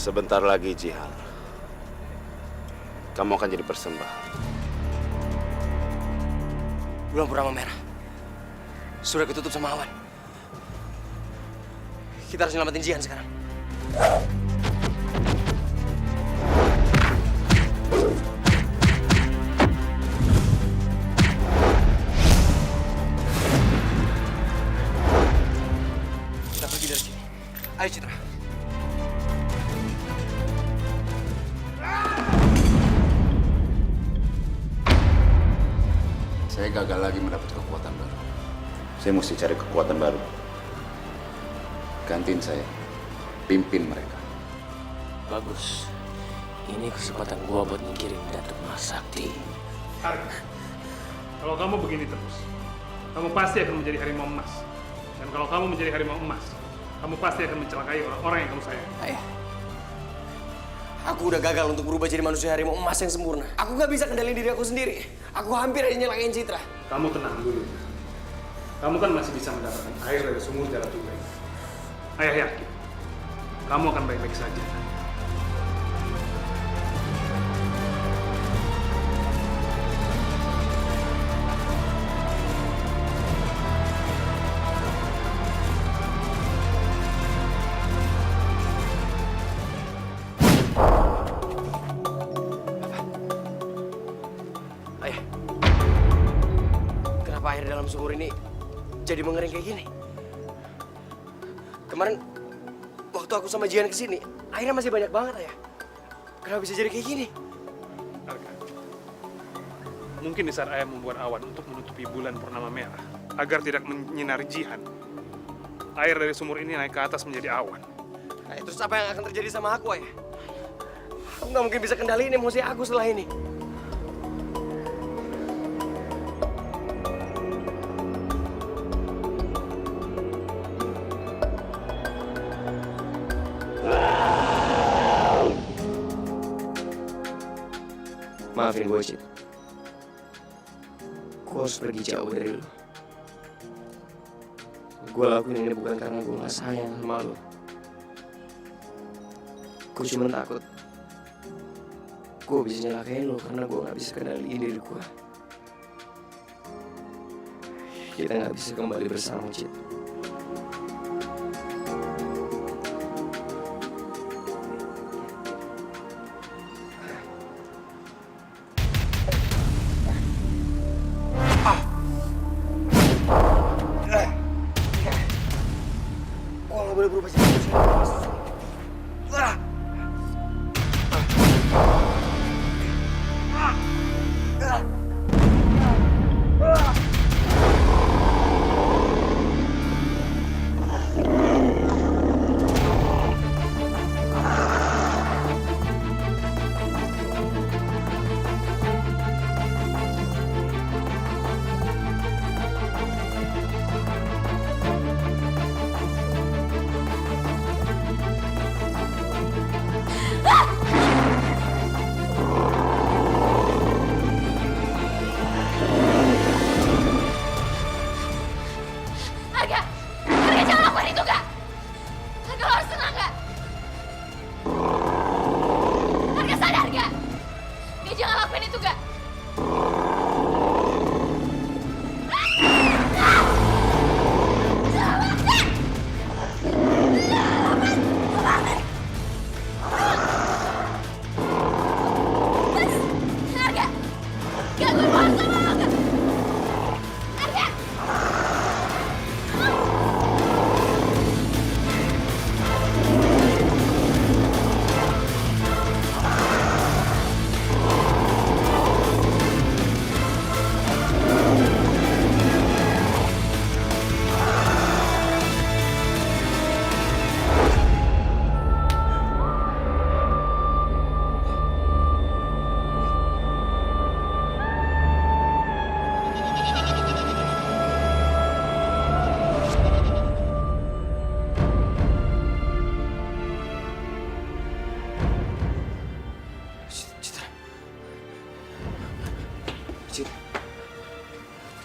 Sebentar lagi, Jihan. Kamu akan jadi persembahan. Bulan Purnama Merah sudah ketutup sama awan. Kita harus nyelamatin Jihan sekarang. Kita pergi dari sini. Ayo, Citra. Saya gagal lagi mendapat kekuatan baru. Saya mesti cari kekuatan baru. Gantiin saya. Pimpin mereka. Bagus. Ini kesempatan gua buat nyingkirin Datuk Mahasakti. Arga, kalau kamu begini terus, kamu pasti akan menjadi harimau emas. Dan kalau kamu menjadi harimau emas, kamu pasti akan mencelakai orang-orang yang kamu sayang. Ayah, aku udah gagal untuk berubah jadi manusia harimau emas yang sempurna. Aku gak bisa kendaliin diri aku sendiri. Aku hampir aja nyelakain Citra. Kamu tenang dulu. Kamu kan masih bisa mendapatkan air dari sumur Jalan Tugai. Ayah yakin, kamu akan baik-baik saja. Ayah, kenapa air dalam sumur ini jadi mengering kayak gini? Kemarin waktu aku sama Jihan kesini, airnya masih banyak banget, Ayah. Kenapa bisa jadi kayak gini? Arga, mungkin di saat ayah membuat awan untuk menutupi bulan purnama merah, agar tidak menyinari Jihan, air dari sumur ini naik ke atas menjadi awan. Nah, terus apa yang akan terjadi sama aku, Ayah? Aku nggak mungkin bisa kendaliin emosi aku setelah ini. Maafin gue, Cid. Gue harus pergi jauh dari lu. Gue lakuin ini bukan karena gue gak sayang sama lu. Gue cuma takut gue bisa nyelakain lu karena gue gak bisa kendaliin diri gue. Kita gak bisa kembali bersama, Cid. Gue gak boleh berubah jadi manusia emas.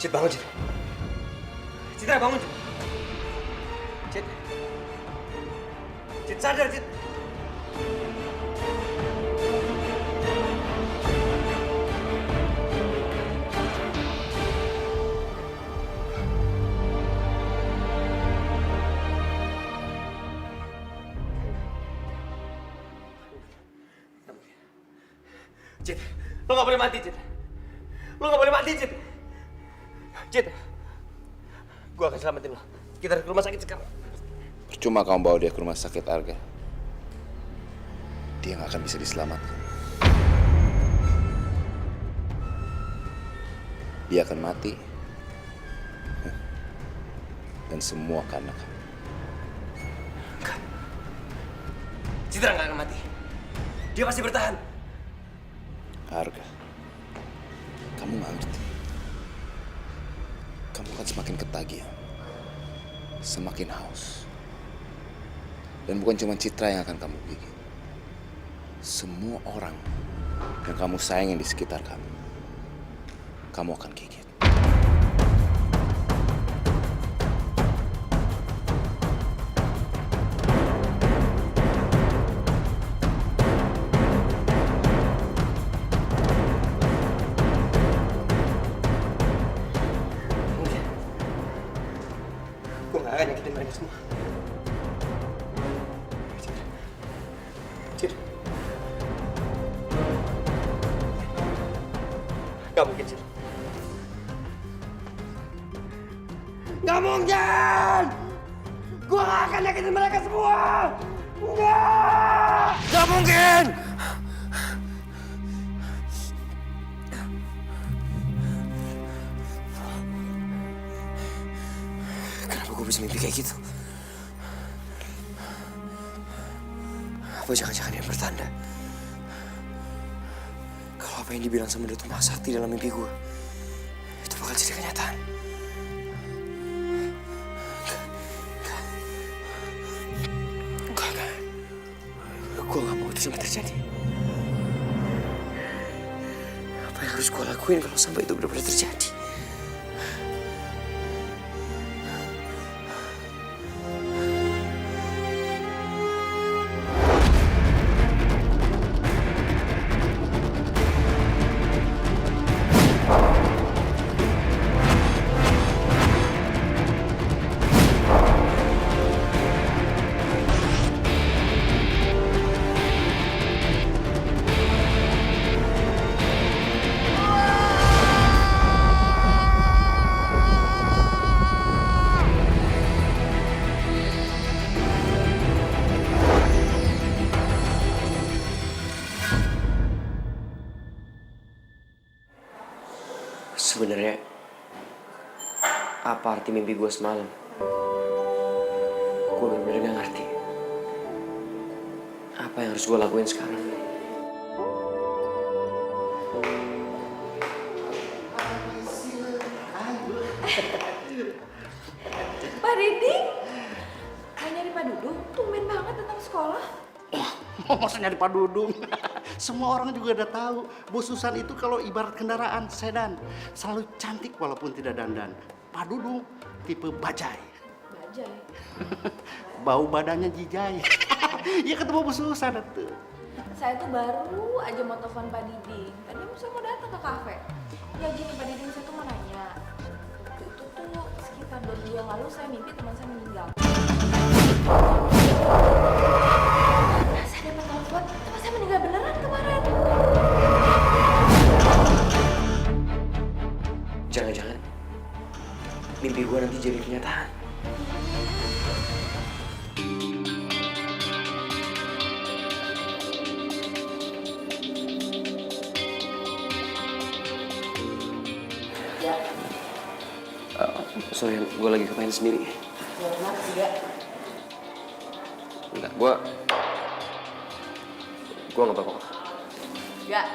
Cid, bangun, Cid. Citra, bangun, Cid. Cid. Cid, sadar, Cid. Cid, lo gak boleh mati, Cid. Lo gak boleh mati, Cid. Cid, gue akan selamatin lo. Kita harus ke rumah sakit sekarang. Percuma kamu bawa dia ke rumah sakit, Arga. Dia nggak akan bisa diselamatkan. Dia akan mati. Dan semua karena kamu. Enggak. Citra nggak akan mati. Dia pasti bertahan. Arga, kamu nggak ngerti. Kamu akan semakin ketagihan, semakin haus. Dan bukan cuma Citra yang akan kamu bikin. Semua orang yang kamu sayangin di sekitar kamu akan gigit. Gue gak akan nyakitin mereka semua. Cid. Gak mungkin, Cid. Gak mungkin! Gue gak akan nyakitin mereka semua! Enggak! Gak mungkin! Kenapa gue bisa mimpi kayak gitu? Apa jangan-jangan dia bertanda? Kalau apa yang dibilang sama Datuk Mahasakti dalam mimpi gue, itu bakal jadi kenyataan. Enggak. Gue gak mau itu sampai terjadi. Apa yang harus gue lakuin kalau sampai itu benar-benar terjadi? Sebenarnya, apa arti mimpi gue semalam? Gue bener-bener gak ngerti. Apa yang harus gue lakuin sekarang? Pak Diding, mau nyari Pak Dudung? Tumben banget datang sekolah. Masa nyari Pak Dudung? Semua orang juga udah tahu, Bos Susan itu kalau ibarat kendaraan sedan, selalu cantik walaupun tidak dandan. Pak Dudung tipe bajai. Bajai. Bau badannya jijai. Ya ketemu Bos Susan tuh. Saya tuh baru aja mau telepon Pak Diding. Tadi saya mau datang ke kafe. Ya gini Pak Diding, saya tuh mau nanya. Waktu itu tuh sekitar 2 minggu yang lalu saya mimpi teman saya meninggal. Saya dapat telepon, teman saya meninggal beneran kemarin. Jangan-jangan mimpi gue nanti jadi kenyataan. Ya. Sorry, gue lagi kepengen sendiri. Ya kenapa sih, Gak? Enggak, gue gak apa-apa. Gak.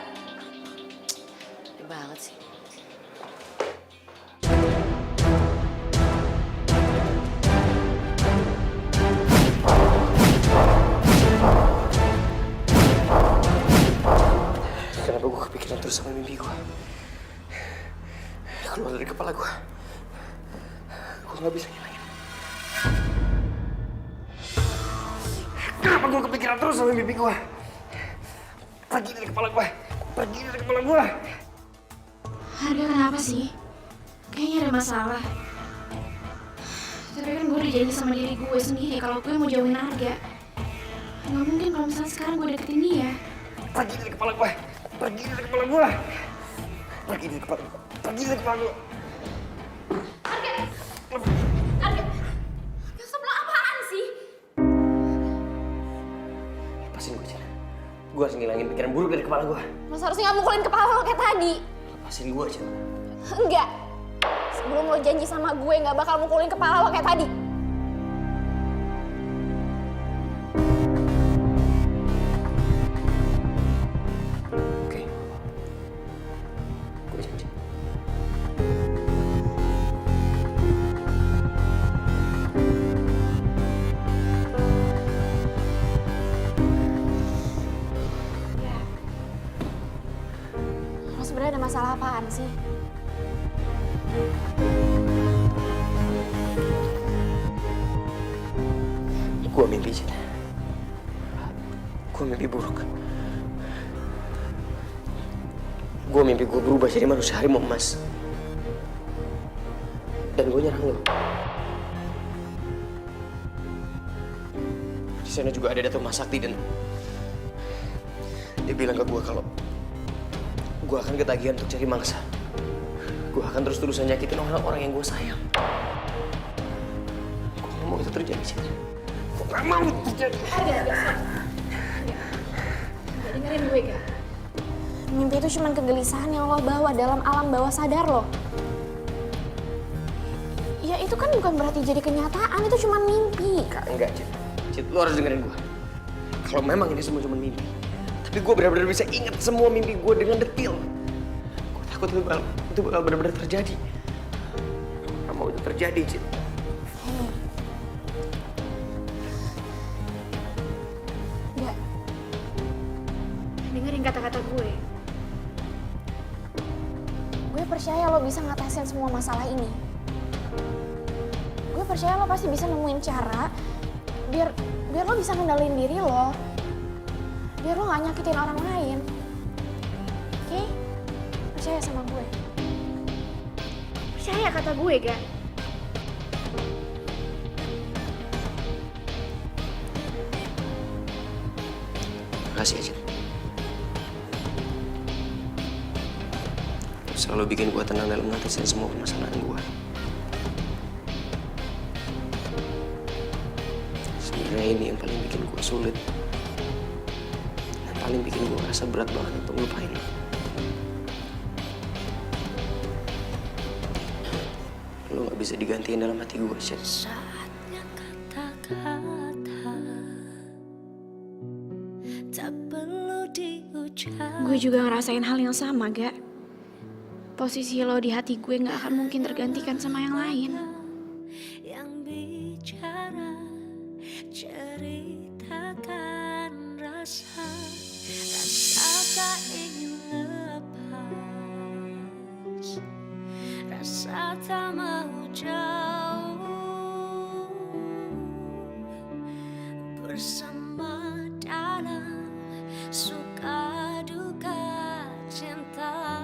Gede banget sih. Kenapa gue kepikiran terus sama mimpi gue? Keluar dari kepala gue. Gue gak bisa ngilangin. Kenapa gue kepikiran terus sama mimpi gue? Pergi dari kepala gue. Pergi dari kepala gue. Harga kenapa sih? Kayaknya ada masalah. Tapi kan gue udah janji sama diri gue sendiri kalau gue mau jauhin Harga. Nggak mungkin kalau misalnya sekarang gue deketin dia. Pergi dari kepala gue. Pergi dari kepala gue. Pergi dari kepala gue. Pergi dari kepala gue. Arga, yang sebelah apaan sih? Lepasin gue, Cil. Gue harus ngilangin pikiran buruk dari kepala gue. Lo seharusnya nggak mukulin kepala lo kayak tadi. Lepasin gue, Cil. Enggak. Sebelum lo janji sama gue nggak bakal mukulin kepala lo kayak tadi. Oke. Gue janji. Lo sebenarnya ada masalah apaan sih? Gue mimpi, Cil. Gue mimpi buruk. Gue mimpi gue berubah jadi manusia harimau emas. Dan gue nyerang lo. Di sana juga ada Datuk Mas Sakti dan dia bilang ke gue kalau gue akan ketagihan untuk cari mangsa. Gue akan terus-terusan nyakitin orang-orang yang gue sayang. Gue gak mau itu terjadi, Cil. Gue gak mau itu terjadi. Dengerin gue, Ga. Mimpi itu cuma kegelisahan yang lo bawa dalam alam bawah sadar lo. Ya itu kan bukan berarti jadi kenyataan, itu cuma mimpi. Enggak, Cid. Cid, lo harus dengerin gue. Kalau memang ini semua cuma mimpi, tapi gue benar-benar bisa ingat semua mimpi gue dengan detail. Gue takut itu bakal benar-benar terjadi. Gue gak mau itu terjadi, Cid. Hei. Enggak. Dengerin kata-kata gue. Gue percaya lo bisa ngatasin semua masalah ini. Gue percaya lo pasti bisa nemuin cara biar lo bisa ngendalin diri lo. Biar lo gak nyakitin orang lain. Oke? Percaya sama gue. Percaya kata gue, Ga. Makasih ya, Cid. Selalu bikin gue tenang dalam ngatasin semua permasalahan gue. Sebenarnya ini yang paling bikin gue sulit. Yang paling bikin gue rasa berat banget untuk ngelupain lo. Lo gak bisa digantiin dalam hati gue, Cid. Saatnya kata-kata tak perlu diucap. Gue juga ngerasain hal yang sama, Ga. Posisi lo di hati gue gak akan mungkin tergantikan sama yang lain. Yang bicara ceritakan rasa tak ingin lepas, rasa tak mau jauh bersama dalam suka duka cinta.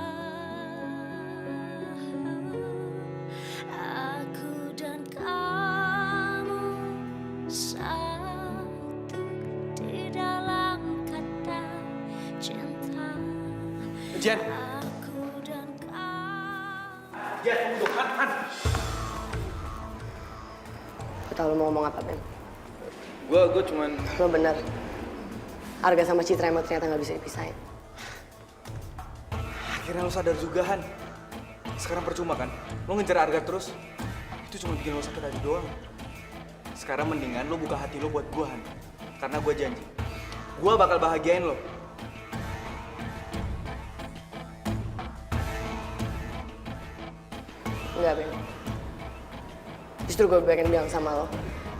Aku dan kamu satu di dalam kata cinta. Jen! Aku dan kamu. Jen, tunggu dong, Han. Gue tau lo mau ngomong apa, Ben. Gue cuman... Lo bener. Arga sama Citra emang ternyata gak bisa dipisahin. Akhirnya lo sadar juga, Han. Sekarang percuma kan? Lo ngejar Arga terus. Itu cuma bikin lo sakit hati doang. Sekarang mendingan lo buka hati lo buat gue, Han. Karena gue janji, gue bakal bahagiain lo. Enggak, Ben. Justru gue pengen bilang sama lo,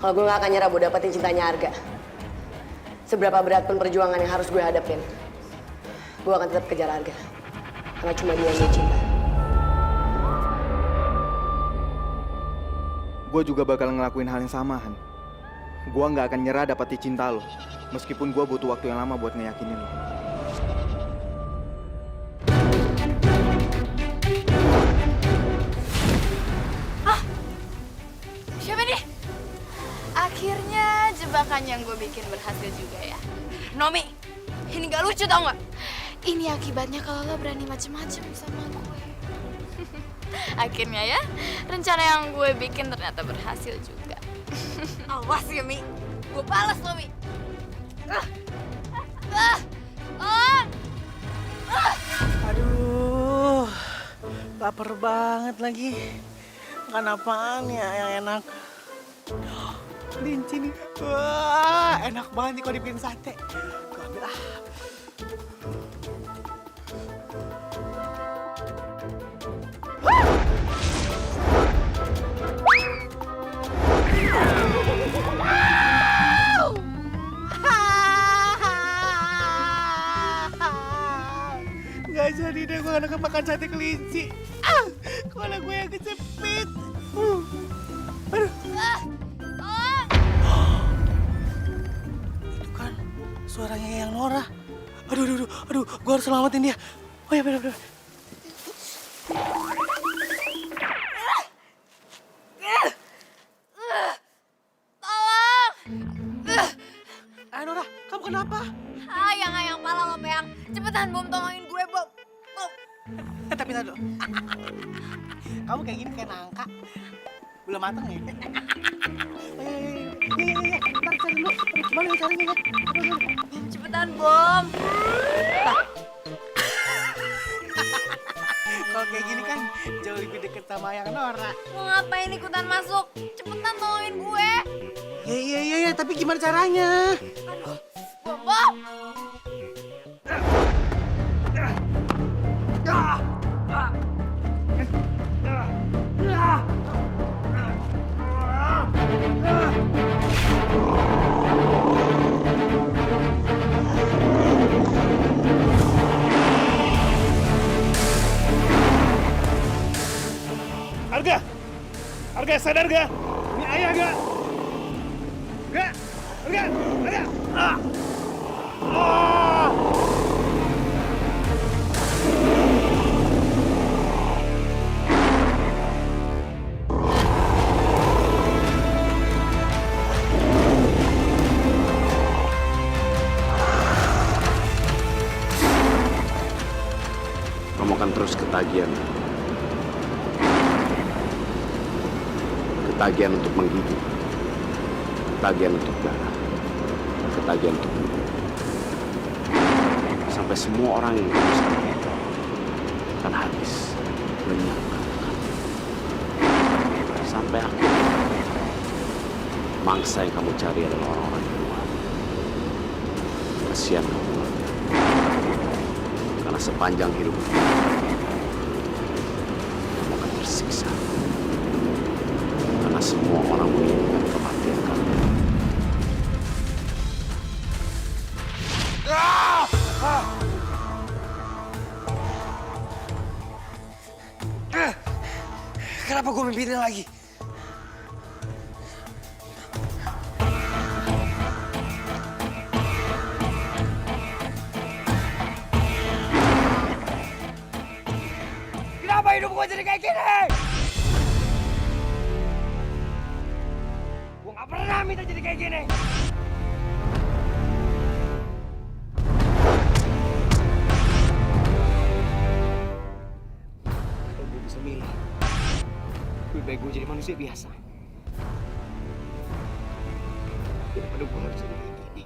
kalau gue gak akan nyerah buat dapetin cintanya Arga. Seberapa berat pun perjuangan yang harus gue hadapin, gue akan tetap kejar Arga. Karena cuma dia yang gue cinta. Gue juga bakal ngelakuin hal yang sama, Han. Gue gak akan nyerah dapetin cinta lo. Meskipun gue butuh waktu yang lama buat ngeyakinin lo. Siapa nih? Akhirnya jebakan yang gue bikin berhasil juga ya. Nomi, ini gak lucu tau gak? Ini akibatnya kalau lo berani macem-macem sama gue. Akhirnya ya, rencana yang gue bikin ternyata berhasil juga. Awas ya, Mi. Gue balas lo, Mi. Aduh, lapar banget lagi. Makan apaan ya yang enak? Kelinci nih. Wah, enak banget nih kalau dibikin sate. Gue ambil ah. Gak jadi deh gue anak makan sate kelinci. Kepala gue yang kecepit. Aduh. Itu kan suaranya yang Nora. Aduh, gue harus selamatin dia. Oh ya bener. Tolong! Ayo Nora, kamu kenapa? Ayang, pala lo, Peyang. Cepetan, Bom, tolongin gue, Bom. Bom. Tapi tadi dulu. Kamu kayak gini kayak nangka. Belum matang ya? Iya. Ntar cari dulu. Gimana ya caranya? Cepetan, Bom. Kalau kayak gini kan jauh lebih deket sama yang Nora. Mau ngapain ikutan masuk? Cepetan tolongin gue. Iya. Tapi gimana caranya? Aduh, Bom. Arga sadar gak? Ini ayah gak? Arga! Kamu akan terus ketagihan. Ketagihan untuk menggigit, ketagihan untuk darah, ketagihan untuk hidup. Sampai semua orang yang kamu sayang akan habis, lenyap. Sampai akhirnya mangsa yang kamu cari adalah orang-orang di luar. Kasihan kamu, karena sepanjang hidup kamu akan tersiksa. Karena semua orang menginginkan kematian kamu. Kenapa gue mimpiin lagi? Kenapa hidup gue jadi kayak gini? Gue gak pernah minta jadi kayak gini. Kalau gue bisa milih, lebih baik gue jadi manusia biasa. Daripada gue harus jadi kayak gini.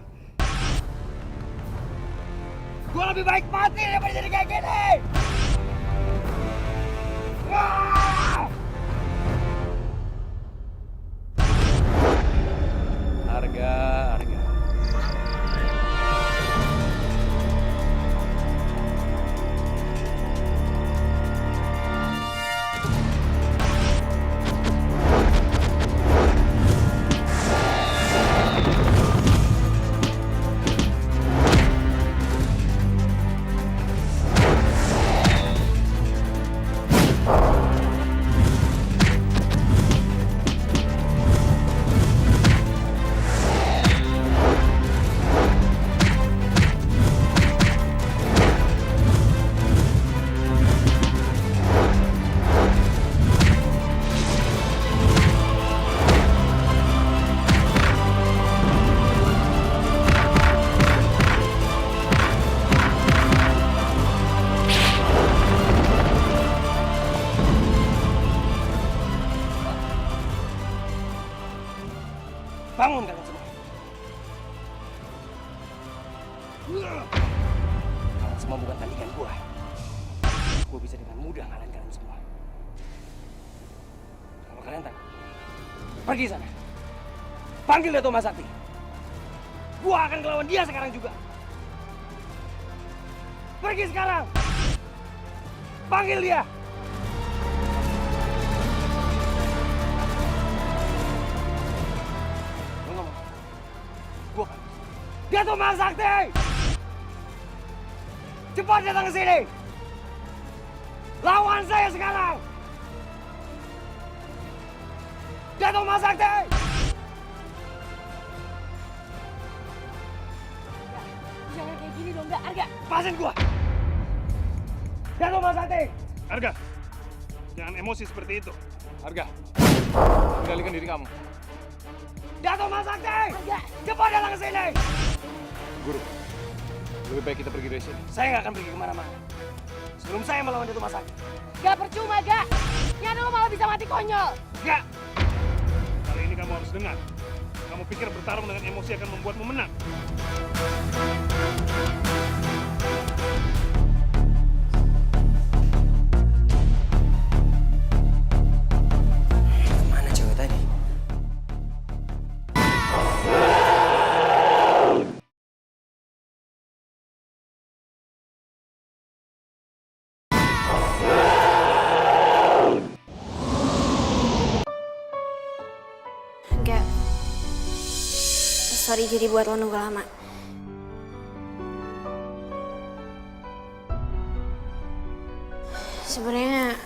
Gue lebih baik mati daripada jadi kayak gini. Arga. Kalian semua bukan tandingan gua. Gua bisa dengan mudah ngalahin kalian semua. Kalau kalian takut, pergi sana. Panggil Dato Mas Sakti. Gua akan ngelawan dia sekarang juga. Pergi sekarang. Panggil dia. Lu ngomong. Gua kan. Dato Mas Sakti. Cepat datang ke sini. Lawan saya sekarang. Dato Mas Sakti. Jangan kayak gini dong, Arga. Lepasin gua. Dato Mas Sakti. Arga, jangan emosi seperti itu. Arga, kendalikan diri kamu. Dato Mas Sakti. Arga. Cepat datang ke sini. Guru, lebih baik kita pergi dari sini. Saya nggak akan pergi kemana-mana. Sebelum saya melawan Dato Mas Sakti. Gak percuma, Gak. Nyana lo malah bisa mati konyol. Gak. Kali ini kamu harus dengar. Kamu pikir bertarung dengan emosi akan membuatmu menang. Kemana cewek tadi? Enggak. Sorry jadi buat lo nunggu lama. Sebenarnya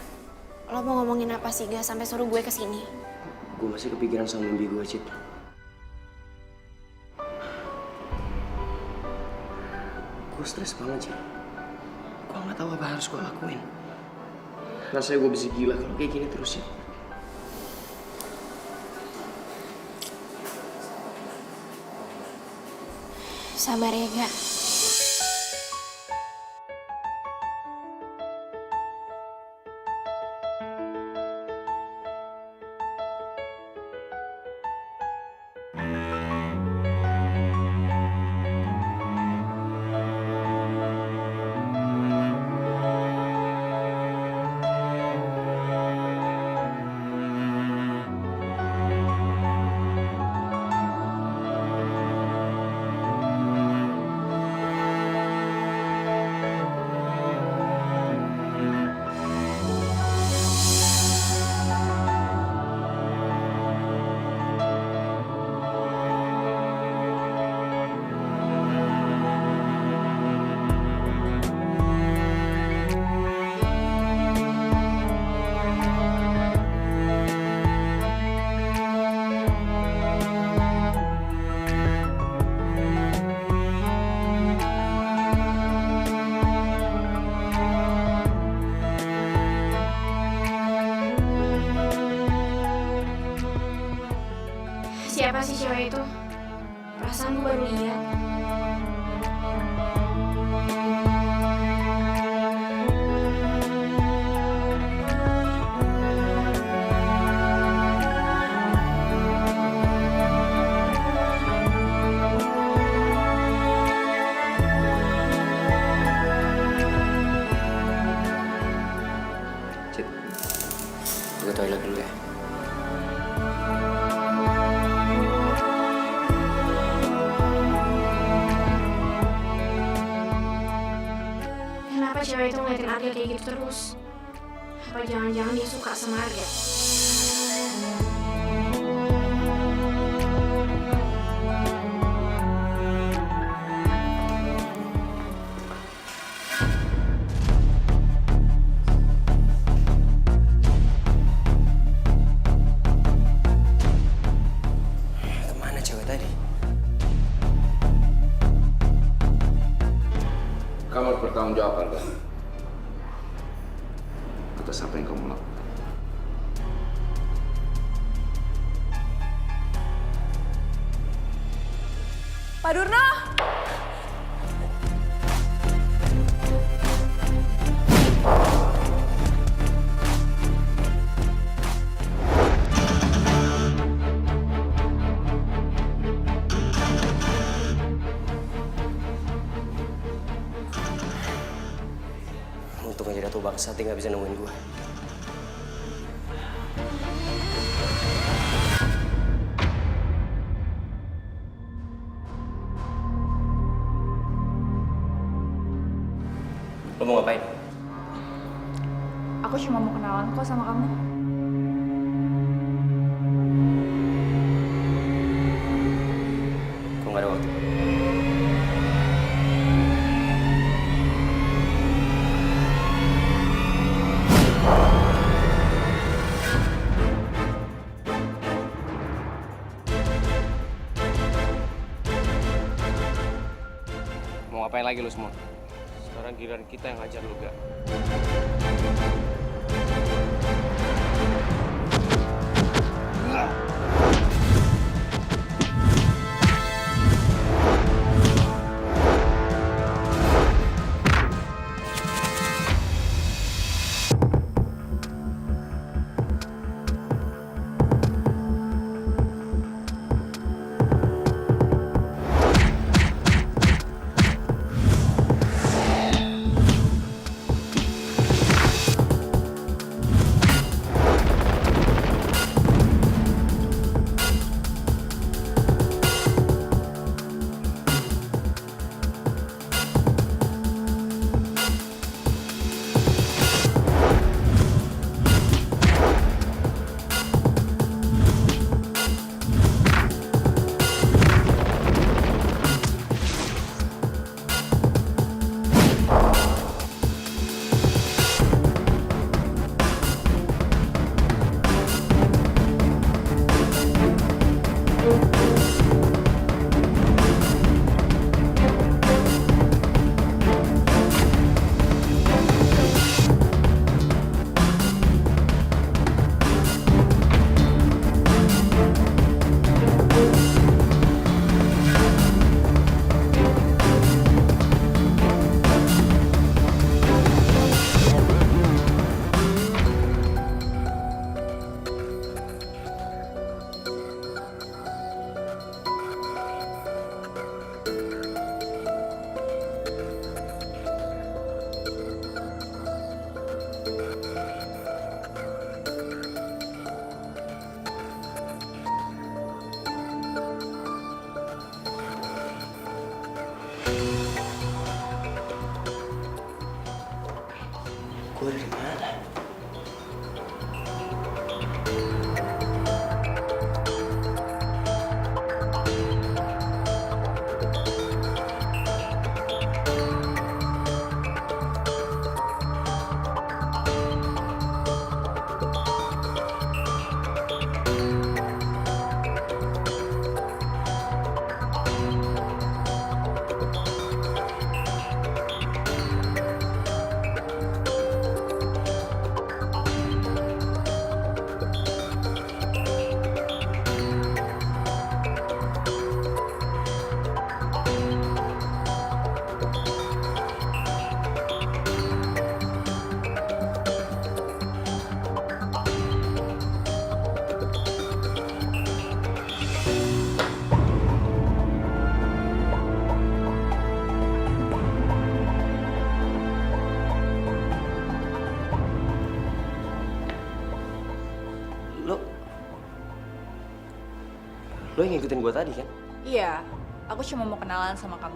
lo mau ngomongin apa sih, Gak, sampai suruh gue kesini? Gue masih kepikiran sama mimpi gue, Cid. Gue stres banget, Cid. Gue nggak tahu apa harus gue lakuin. Rasanya gue bisa gila kalau kayak gini terus, Cid. Sabar ya, Gak. Siapa sih cewek itu? Perasaan gue baru lihat. Cid, gue ke toilet dulu ya. Kenapa cewek itu ngeliatin Arga kayak gitu terus? Apa jangan-jangan dia suka sama Arga? Kemana cewek tadi? Kamu harus bertanggung jawab, Arga. Atas apa yang kamu lakukan. Pak Durno! Tuh bangsat nggak bisa nemuin gue. Lo mau ngapain? Aku cuma mau kenalan kok sama kamu. Kok nggak ada waktu? Mau ngapain lagi lo semua? Sekarang giliran kita yang ngajar lo, gak? Gue dari mana? Lo yang ngikutin gue tadi kan? Iya, aku cuma mau kenalan sama kamu.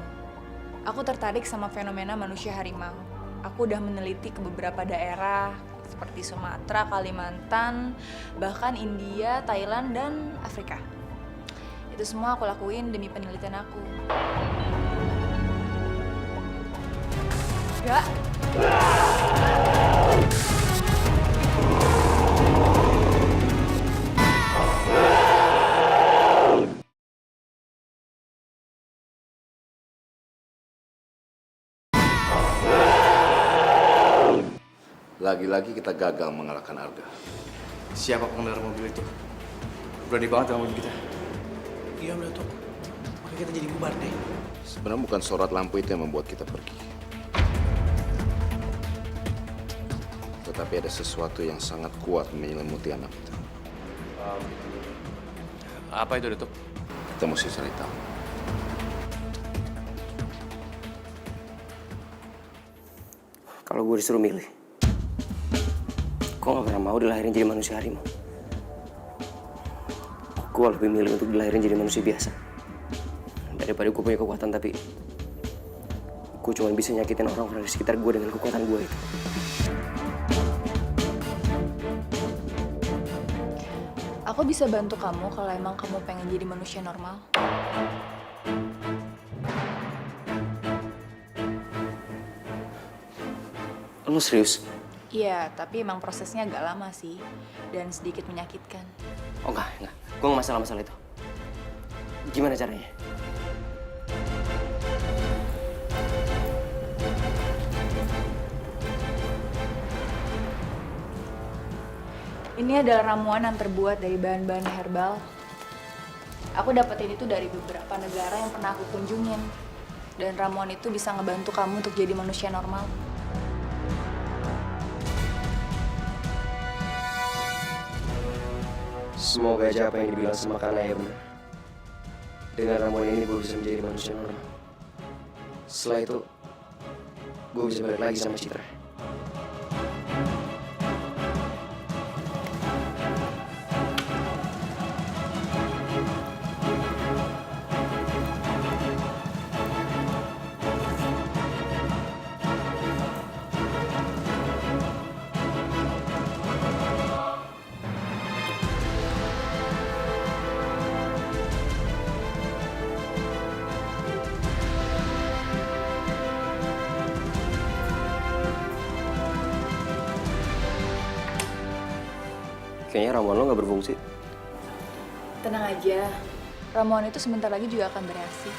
Aku tertarik sama fenomena manusia harimau. Aku udah meneliti ke beberapa daerah seperti Sumatera, Kalimantan, bahkan India, Thailand, dan Afrika. Itu semua aku lakuin demi penelitian aku. Gak? Lagi-lagi kita gagal mengalahkan Arga. Siapa pengendara mobil itu? Berani banget ngomongin kita. Iya, udah tuh. Makanya kita jadi bubar deh. Sebenarnya bukan sorot lampu itu yang membuat kita pergi. Tetapi ada sesuatu yang sangat kuat menyelimuti anak kita. Apa itu, Datuk? Kita mesti cari tahu. Kalau gue disuruh milih, Gue gak pernah mau dilahirin jadi manusia harimau. Gue lebih milih untuk dilahirin jadi manusia biasa. Daripada gue punya kekuatan tapi gue cuma bisa nyakitin orang-orang di sekitar gue dengan kekuatan gue itu. Aku bisa bantu kamu kalau emang kamu pengen jadi manusia normal. Lu serius? Iya, tapi emang prosesnya agak lama sih. Dan sedikit menyakitkan. Oh enggak. Gue gak masalah itu. Gimana caranya? Ini adalah ramuan yang terbuat dari bahan-bahan herbal. Aku dapetin itu dari beberapa negara yang pernah aku kunjungin. Dan ramuan itu bisa ngebantu kamu untuk jadi manusia normal. Semoga aja apa yang dibilang sama Kanaya benar. Dengan ramuan ini gue bisa menjadi manusia normal. Setelah itu, gue bisa balik lagi sama Citra. Kayaknya ramuan lo gak berfungsi. Tenang aja, ramuan itu sebentar lagi juga akan bereaksi.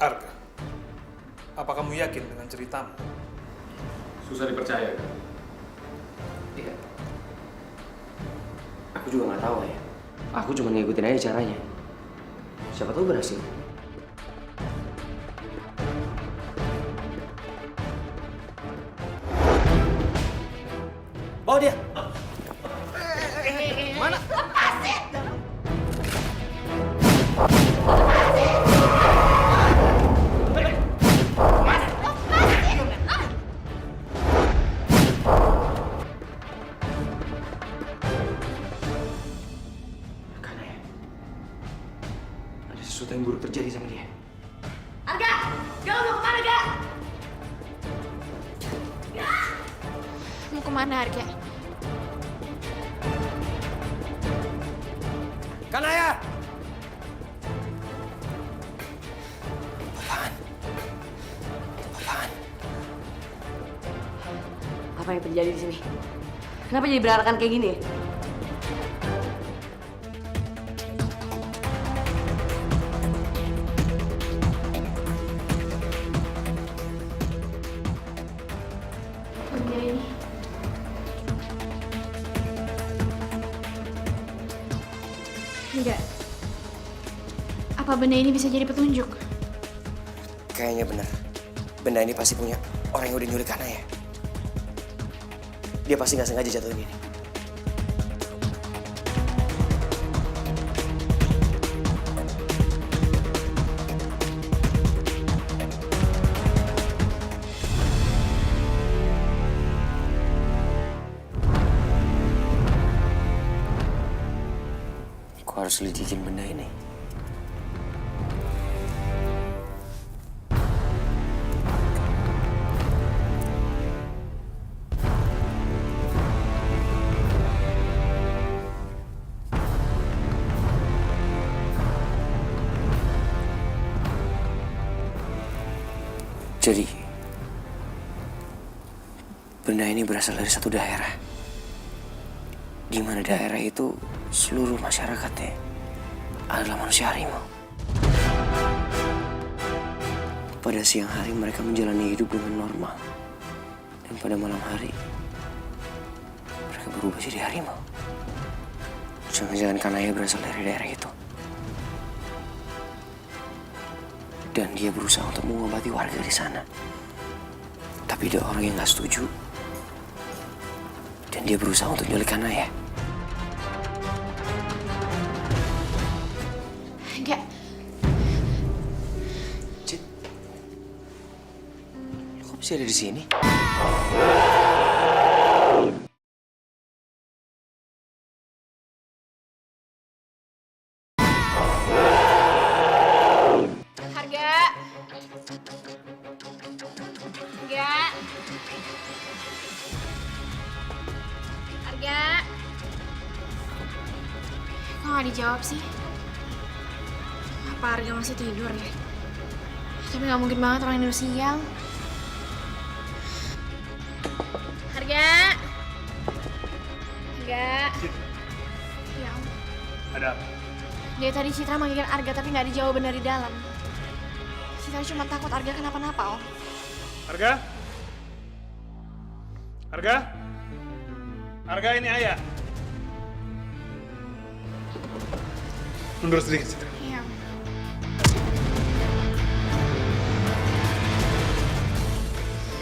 Arga, apa kamu yakin dengan ceritamu? Susah dipercaya kan? Iya. Aku juga gak tahu ya. Aku cuma ngikutin aja caranya. Siapa tahu berhasil. Bawa dia! Mana? Lepasin! Sesuatu yang buruk terjadi sama dia. Arga! Galau mau kemana, Ga? Mau kemana, Arga? Kanaya! Apaan? Apa yang terjadi di sini? Kenapa jadi berantakan kayak gini? Apa benda ini bisa jadi petunjuk? Kayaknya bener. Benda ini pasti punya orang yang udah nyulik Kanaya. Dia pasti nggak sengaja jatuhin ini. Aku harus lidikin benda ini. Jadi, benda ini berasal dari satu daerah. Di mana daerah itu seluruh masyarakatnya adalah manusia harimau. Pada siang hari mereka menjalani hidup dengan normal. Dan pada malam hari, mereka berubah jadi harimau. Jangan-jangan Kanaya berasal dari daerah itu. Dan dia berusaha untuk mengobati warga di sana. Tapi ada orang yang gak setuju. Dan dia berusaha untuk nyulik Kanaya. Enggak. Cid, lo kok bisa ada di sini? Harga. Enggak. Harga. Kok nggak dijawab sih? Apa Harga masih tidur ya? Tapi nggak mungkin banget orang tidur siang. Harga. Harga. Ya ampun. Ada apa? Dari tadi Citra manggilin Arga tapi nggak dijawabin dari dalam. Citra cuma takut Arga kenapa-napa, Om. Harga? Harga? Harga ini ayah. Mundur sedikit, Citra. Iya.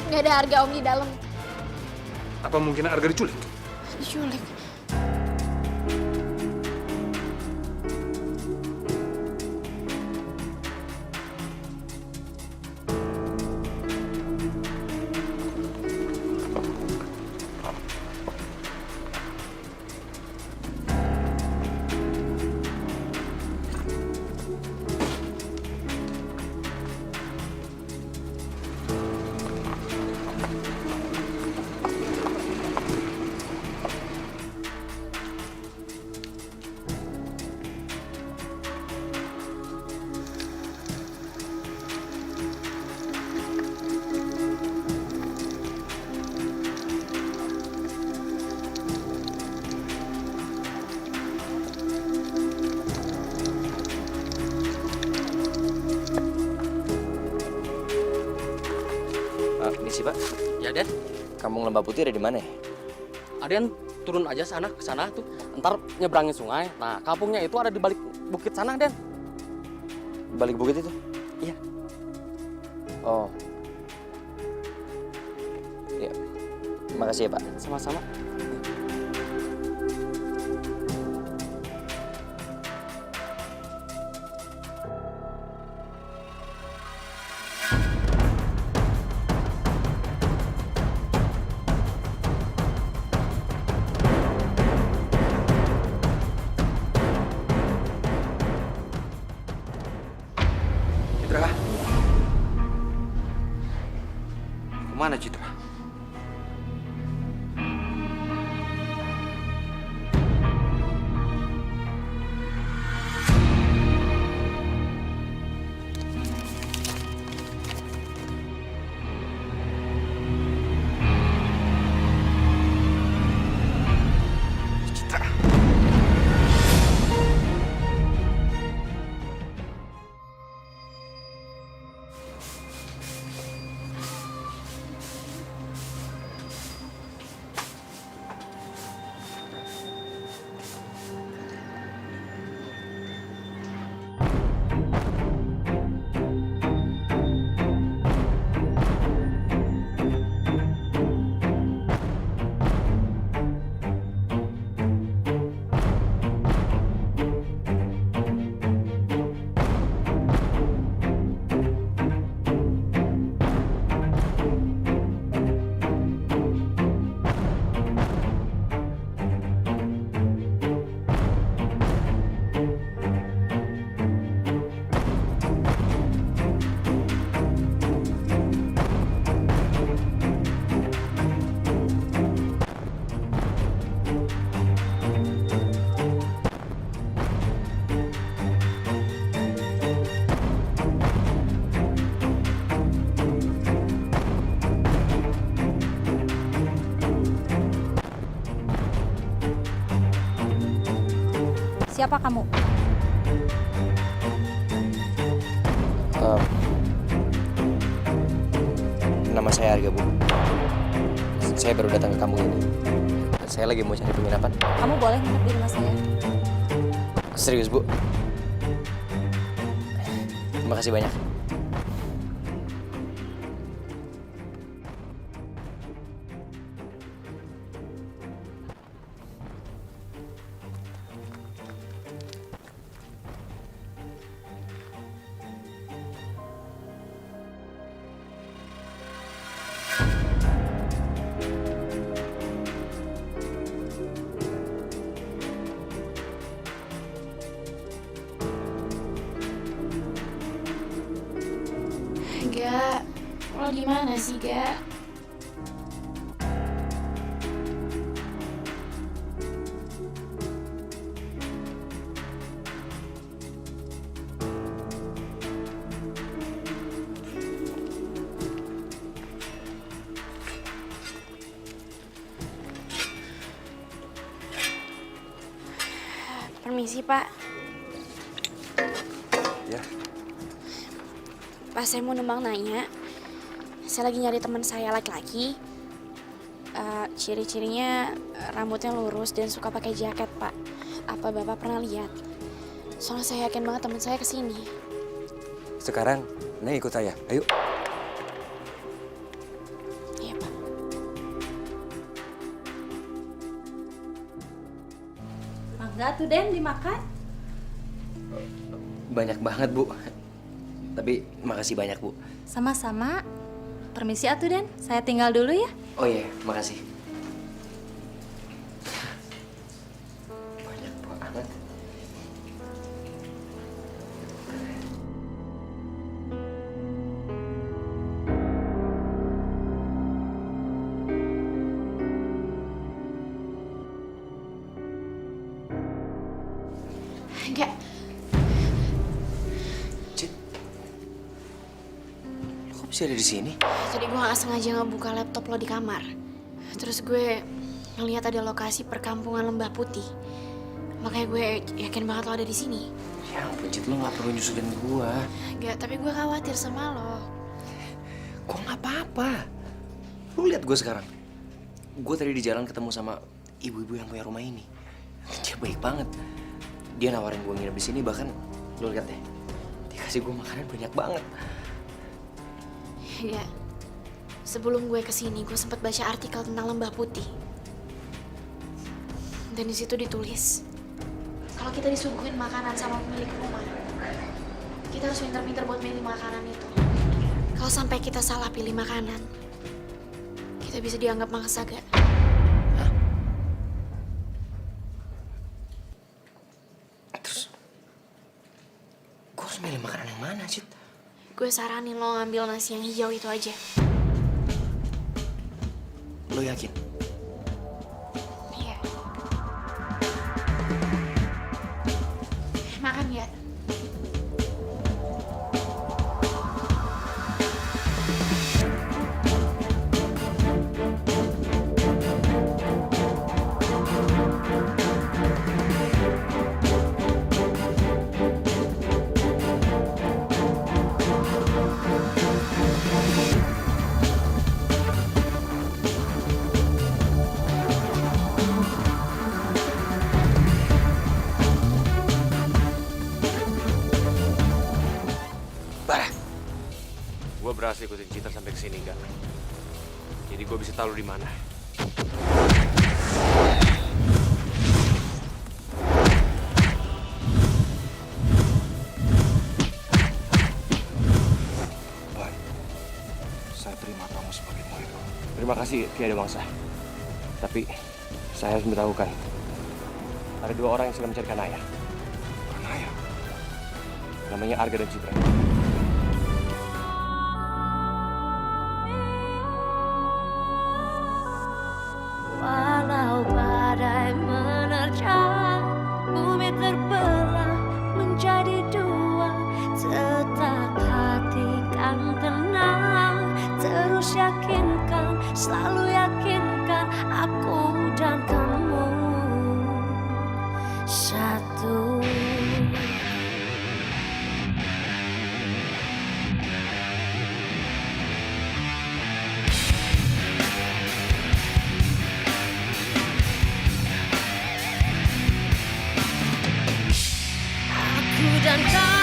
Nggak ada Arga, Om, di dalam. Apa mungkin Harga diculik? Diculik. Misi, Pak. Ya, Den. Kampung Lembah Putih ada di mana ya? Aden turun aja sana ke sana tuh. Ntar nyebrangin sungai. Nah, kampungnya itu ada di balik bukit sana, Den. Balik bukit itu? Iya. Oh. Iya. Makasih ya, Pak. Sama-sama. Citra? Kemana Citra? Siapa kamu? Nama saya Arga, Bu. Saya baru datang ke kampung ini. Saya lagi mau cari penginapan. Kamu boleh nginep di rumah saya. Serius, Bu? Terima kasih banyak. Gak, lo di mana sih, Gak? Permisi, Pak. Ya. Pak, saya mau numpang nanya. Saya lagi nyari teman saya laki-laki. Ciri-cirinya rambutnya lurus dan suka pakai jaket, Pak. Apa Bapak pernah lihat? Soalnya saya yakin banget teman saya kesini. Sekarang, Neng ikut saya. Ayo. Iya, Pak. Mangga tuh, Den, dimakan. Banyak banget, Bu. Tapi makasih banyak, Bu. Sama-sama. Permisi atuh, Den. Saya tinggal dulu ya. Oh iya, makasih. Banyak banget. Enggak. Cid, lo kok bisa ada di sini? Tadi gue gak sengaja ngebuka laptop lo di kamar. Terus gue ngeliat ada lokasi perkampungan Lembah Putih. Makanya gue yakin banget lo ada di sini. Ya ampun, Cid, lo gak perlu nyusulin gua. Enggak, tapi gue khawatir sama lo. Kok gak apa-apa? Lo lihat gue sekarang. Gue tadi di jalan ketemu sama ibu-ibu yang punya rumah ini. Dia baik banget. Dia nawarin gue nginep di sini, bahkan lo lihat deh, dikasih gue makanan banyak banget. Ya, sebelum gue kesini, gue sempat baca artikel tentang Lembah Putih. Dan di situ ditulis, kalau kita disuguhin makanan sama pemilik rumah, kita harus pintar-pintar buat milih makanan itu. Kalau sampai kita salah pilih makanan, kita bisa dianggap mangsaga. Milih makanan yang mana, Cid? Gue saranin lo ngambil nasi yang hijau itu aja. Lo yakin? Iya. Makan ya? Gue berhasil ikutin Citra sampai ke sini, Gak. Jadi gue bisa tahu lu di mana. Baik, saya terima kamu sebagai muridku. Terima kasih, tiada mangsa. Tapi saya harus memberitahukan, ada dua orang yang sedang mencari Kanaya. Kanaya? Namanya Arga dan Citra. Walau badai menerjang, bumi terbelah menjadi dua, tetap hati kan tenang. Terus yakinkan, selalu yakinkan aku dan kamu satu. menerka